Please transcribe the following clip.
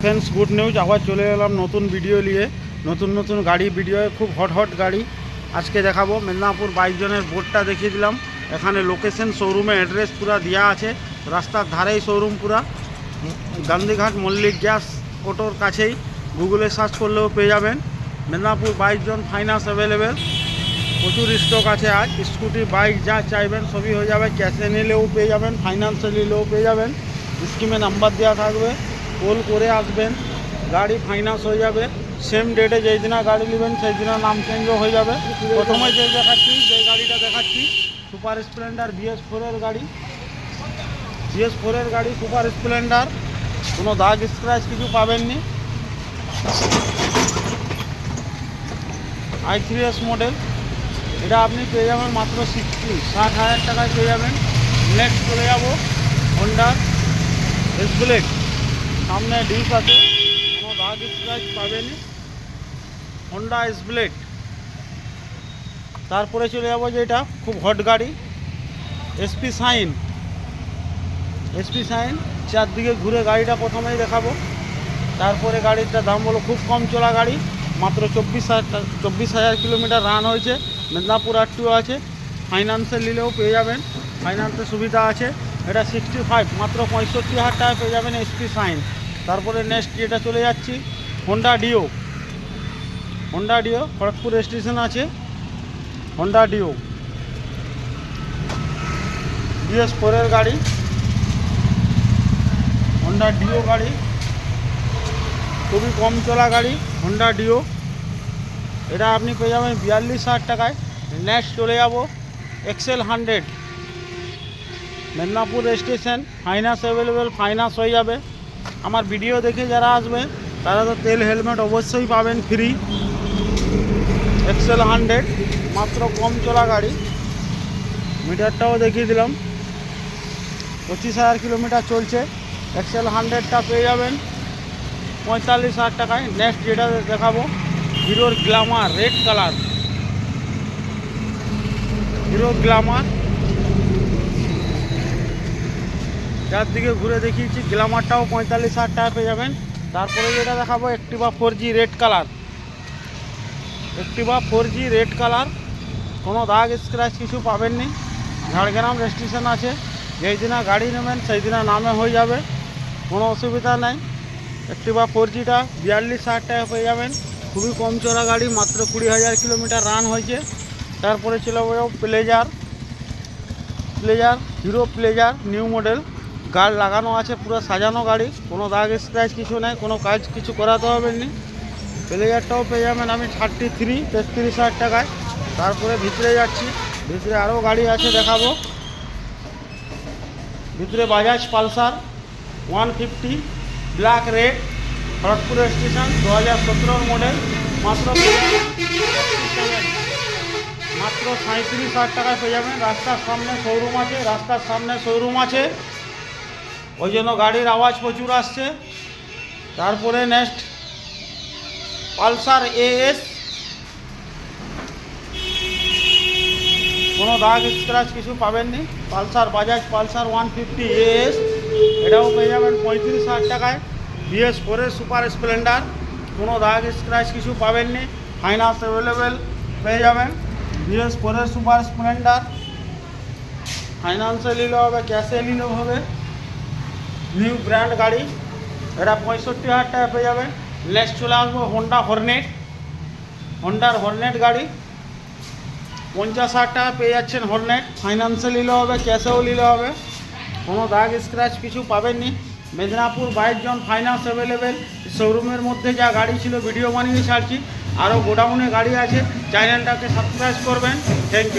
Friends good news, আবার চলে এলাম নতুন ভিডিও নিয়ে। নতুন গাড়ি ভিডিও, খুব হট গাড়ি আজকে দেখাবো। মেদিনীপুর বাইক জোনের বোর্ডটা দেখিয়ে দিলাম। এখানে লোকেশন, শোরুমে অ্যাড্রেস পুরা দেওয়া আছে। রাস্তার ধারেই শোরুম, পুরা গান্ধীঘাট মল্লিক গ্যাস অটোর কাছেই। গুগলে সার্চ করলেও পেয়ে যাবেন। Medinipur bike zone, finance available, প্রচুর স্টক আছে। আজ স্কুটি বাইক যা চাইবেন সবই হয়ে যাবে। ক্যাশে নিলেও পেয়ে যাবেন, ফাইন্যান্সে নিলেও পেয়ে যাবেন। স্কিমে নাম্বার দেওয়া থাকবে, কল করে আসবেন, গাড়ি ফাইন্যান্স হয়ে যাবে। সেম ডেটে যেই দিনা গাড়ি নেবেন সেই দিনা নাম চেঞ্জও হয়ে যাবে। প্রথমে যে গাড়িটা দেখাচ্ছি সুপার স্প্লেন্ডার BS4-এর গাড়ি। BS4-এর গাড়ি সুপার স্প্লেন্ডার, কোনো দাগ স্ক্র্যাচ কিছু পাবেননি। i3s মডেল, এটা আপনি পেয়ে যাবেন মাত্র 60,000 টাকায় পেয়ে যাবেন। নেক্সট চলে যাবো হন্ডা S-Blade। সামনে ডিস আছে, কোনো দাগ স্ক্র্যাচ পাবেনি, হন্ডা S-Blade। তারপরে চলে যাবো যেটা খুব হট গাড়ি, SP Shine। চারদিকে ঘুরে গাড়িটা প্রথমেই দেখাবো। তারপরে গাড়িটার দাম বলো, খুব কম চলা গাড়ি, মাত্র 24,000 কিলোমিটার রান হয়েছে। মেদিনীপুর RTO আছে, ফাইন্যান্সে নিলেও পেয়ে যাবেন, ফাইন্যান্সের সুবিধা আছে। এটা 65, মাত্র 65,000 টাকা পেয়ে যাবেন SP Shine। তারপরে নেক্সট যেটা চলে যাচ্ছি হন্ডা ডিও। খড়গপুর স্টেশন আছে হন্ডা ডিও, BS4-এর গাড়ি, হন্ডা ডিও গাড়ি, খুবই কম চলা গাড়ি হন্ডা ডিও। এটা আপনি পেয়ে যাবেন 42,000 টাকায়। নেক্সট চলে যাব XL 100, Medinipur station, finance available, finance হয়ে যাবে। আমার ভিডিও দেখে যারা আসবে তারা তো তেল হেলমেট অবশ্যই পাবেন ফ্রি। XL 100 মাত্র কম চলা গাড়ি, মিটারটাও দেখিয়ে দিলাম, 25,000 কিলোমিটার চলছে। XL 100টা পেয়ে যাবেন 45,000 টাকায়। নেক্সট যেটা দেখাবো হিরোর Glamour red colour, hero Glamour, চারদিকে ঘুরে দেখিয়েছি। গ্ল্যামারটাও 45,000 টাকা পেয়ে যাবেন। তারপরে যেটা দেখাবো অ্যাক্টিভা 4G রেড কালার, কোনো দাগ স্ক্র্যাচ কিছু পাবেননি। ঝাড়গ্রাম রেজিস্ট্রেশন আছে, যেই দিনা গাড়ি নেবেন সেই দিনা নামে হয়ে যাবে, কোনো অসুবিধা নাই। অ্যাক্টিভা 4Gটা 42,000 টাকা পেয়ে যাবেন। খুবই কম চলা গাড়ি, মাত্র 20,000 কিলোমিটার রান হয়েছে। তারপরে ছিল Pleasure, Hero Pleasure new model, guard লাগানো আছে, পুরো সাজানো গাড়ি, কোনো দাগ স্ক্র্যাচ কিছু নেই, কোনো কাজ কিছু করাতে হবে না। প্লেজারটাও পেয়ে যাবেন আমি 33,000 টাকায়। তারপরে ভিতরে যাচ্ছি, ভিতরে আরও গাড়ি আছে দেখাবো। ভিতরে Bajaj Pulsar 150 black red, Kharagpur station, 2017 model, মাত্র 37,000 টাকায় পেয়ে যাবেন। রাস্তার সামনে শোরুম আছে, ওই জন্য গাড়ির আওয়াজ প্রচুর আসছে। তারপরে নেক্সট পালসার AS, কোনো দাগ স্ক্র্যাচ কিছু পাবেননি। বাজাজ পালসার 150 AS, এটাও পেয়ে যাবেন 35,000 টাকায়। BS4-এর সুপার স্প্লেন্ডার, কোনো দাগ স্ক্র্যাচ কিছু পাবেননি, ফাইন্যান্স অ্যাভেলেবেল পেয়ে যাবেন। BS4-এর সুপার স্প্লেন্ডার ফাইন্যান্সে নিলেও হবে, ক্যাশে নিলেও হবে। নিউ ব্র্যান্ড গাড়ি, এটা 65,000 টাকা পেয়ে যাবেন। নেক্সট চলে আসবো হন্ডার হর্নেট গাড়ি, 50,000 টাকা পেয়ে যাচ্ছেন হর্নেট। ফাইন্যান্সে নিলেও হবে, ক্যাশেও নিলেও হবে, কোনো দাগ স্ক্র্যাচ কিছু পাবেননি। Medinipur bike zone, finance available. শোরুমের মধ্যে যা গাড়ি ছিল ভিডিও বানিয়ে ছাড়ছি, আরও গোডাউনে গাড়ি আছে। চ্যানেলটাকে সাবস্ক্রাইব করবেন। Thank you.